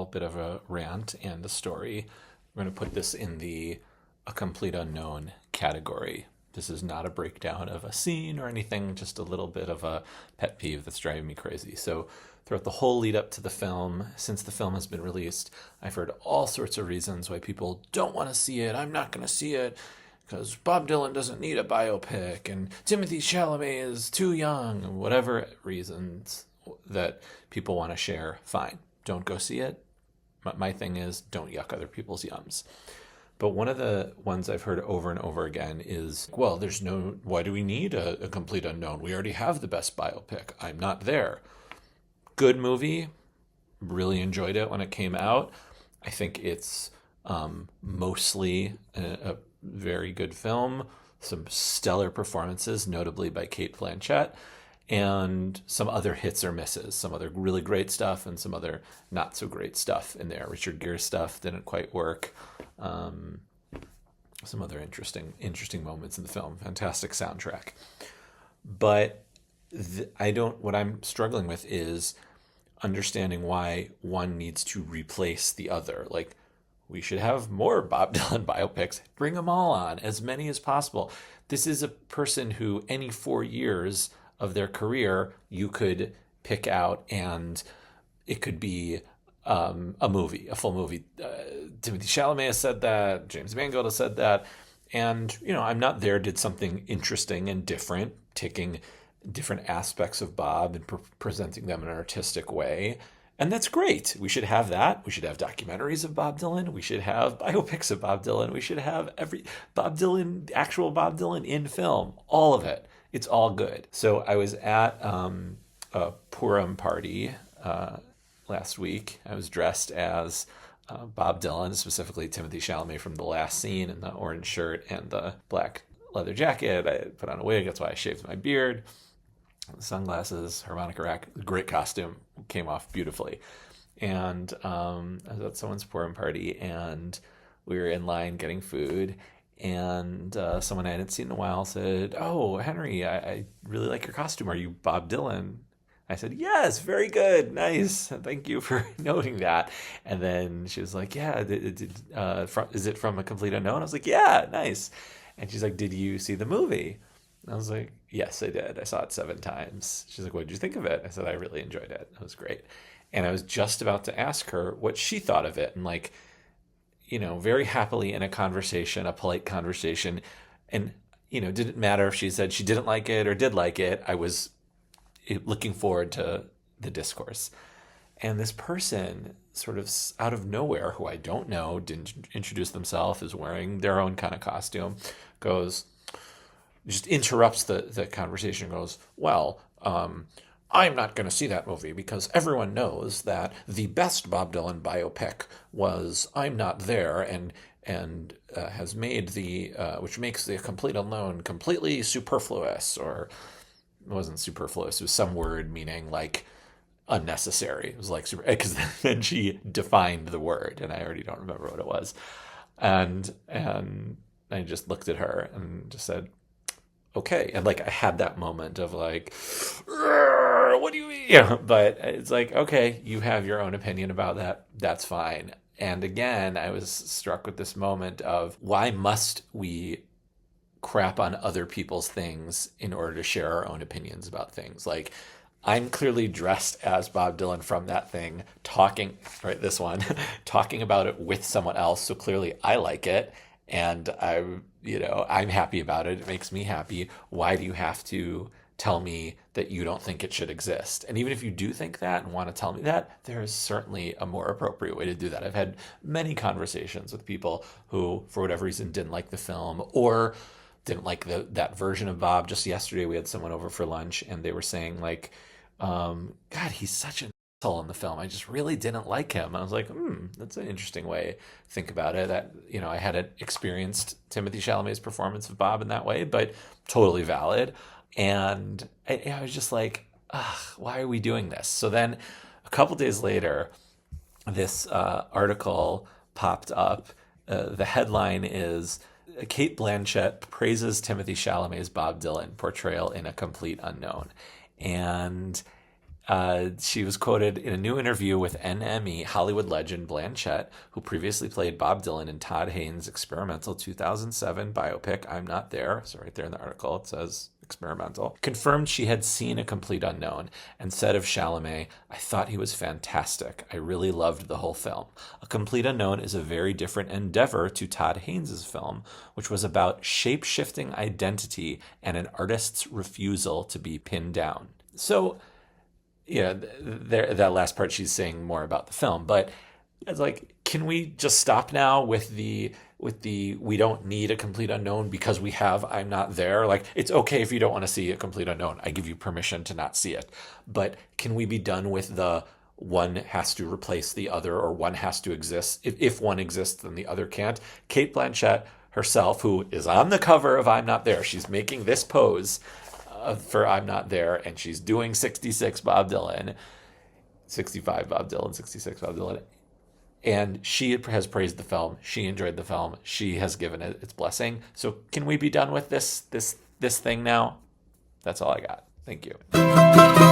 small bit of a rant and a story. I'm going to put this in the a complete unknown category. This is not a breakdown of a scene or anything, just a little bit of a pet peeve that's driving me crazy. So throughout the whole lead up to the film, since the film has been released, I've heard all sorts of reasons why people don't want to see it. I'm not going to see it because Bob Dylan doesn't need a biopic and Timothée Chalamet is too young, whatever reasons that people want to share, fine. Don't go see it. My thing is, don't yuck other people's yums. But one of the ones I've heard over and over again is, well, why do we need a complete unknown? We already have the best biopic. I'm not there. Good movie. Really enjoyed it when it came out. I think it's mostly a very good film. Some stellar performances, notably by Cate Blanchett, and some other hits or misses, some other really great stuff and some other not so great stuff in there. Richard Gere stuff didn't quite work. Some other interesting moments in the film. Fantastic soundtrack. But what I'm struggling with is understanding why one needs to replace the other. Like, we should have more Bob Dylan biopics. Bring them all on, as many as possible. This is a person who any 4 years of their career you could pick out, and it could be a movie, a full movie. Timothée Chalamet has said that. James Mangold has said that. And, I'm Not There did something interesting and different, taking different aspects of Bob and presenting them in an artistic way. And that's great. We should have that. We should have documentaries of Bob Dylan. We should have biopics of Bob Dylan. We should have actual Bob Dylan in film, all of it. It's all good. So I was at a Purim party last week. I was dressed as Bob Dylan, specifically Timothée Chalamet from the last scene, in the orange shirt and the black leather jacket. I put on a wig. That's why I shaved my beard. Sunglasses, harmonica rack, great costume, came off beautifully. And I was at someone's Purim party, and we were in line getting food, and someone I hadn't seen in a while said, "Oh, Henry, I really like your costume. Are you Bob Dylan?" I said, "Yes, very good, nice. Thank you for noting that." And then she was like, "Yeah, is it from A Complete Unknown?" I was like, "Yeah, nice." And she's like, "Did you see the movie?" And I was like, "Yes, I did. I saw it 7 times." She's like, "What did you think of it?" I said, "I really enjoyed it. It was great." And I was just about to ask her what she thought of it. And very happily in a conversation, a polite conversation. And, didn't matter if she said she didn't like it or did like it. I was looking forward to the discourse. And this person, sort of out of nowhere, who I don't know, didn't introduce themselves, is wearing their own kind of costume, just interrupts the conversation, goes, "Well, I'm not going to see that movie because everyone knows that the best Bob Dylan biopic was I'm Not There, and has made which makes The Complete Unknown completely superfluous," or it wasn't superfluous, it was some word meaning like unnecessary. It was like, because then she defined the word, and I already don't remember what it was. And I just looked at her and just said, "Okay." And I had that moment of what do you mean? But it's like, okay, you have your own opinion about that. That's fine. And again, I was struck with this moment of, why must we crap on other people's things in order to share our own opinions about things? I'm clearly dressed as Bob Dylan from that thing, talking about it with someone else. So clearly I like it. And I'm happy about it. It makes me happy. Why do you have to tell me that you don't think it should exist? And even if you do think that and want to tell me that, there is certainly a more appropriate way to do that. I've had many conversations with people who, for whatever reason, didn't like the film or didn't like that version of Bob. Just yesterday, we had someone over for lunch, and they were saying, "God, he's such an asshole in the film. I just really didn't like him." I was like, that's an interesting way to think about it. I hadn't experienced Timothée Chalamet's performance of Bob in that way, but totally valid. And I was just like, why are we doing this? So then a couple days later, this article popped up. The headline is, "Cate Blanchett praises Timothée Chalamet's Bob Dylan portrayal in A Complete Unknown." And She was quoted in a new interview with NME Hollywood legend Blanchett, who previously played Bob Dylan in Todd Haynes' experimental 2007 biopic I'm Not There. So right there in the article it says experimental. Confirmed she had seen A Complete Unknown and said of Chalamet, "I thought he was fantastic. I really loved the whole film. A Complete Unknown is a very different endeavor to Todd Haynes' film, which was about shape-shifting identity and an artist's refusal to be pinned down." So yeah, that last part she's saying more about the film, but it's like, can we just stop now with the we don't need A Complete Unknown because we have I'm Not There? Like, it's okay if you don't want to see A Complete Unknown. I give you permission to not see it. But can we be done with the one has to replace the other, or one has to exist? If one exists, then the other can't. Cate Blanchett herself, who is on the cover of I'm Not There, she's making this pose for I'm Not There, and she's doing 66 Bob Dylan, 65 Bob Dylan, 66 Bob Dylan, and she has praised the film. She enjoyed the film. She has given it its blessing. So can we be done with this thing now? That's all I got. Thank you.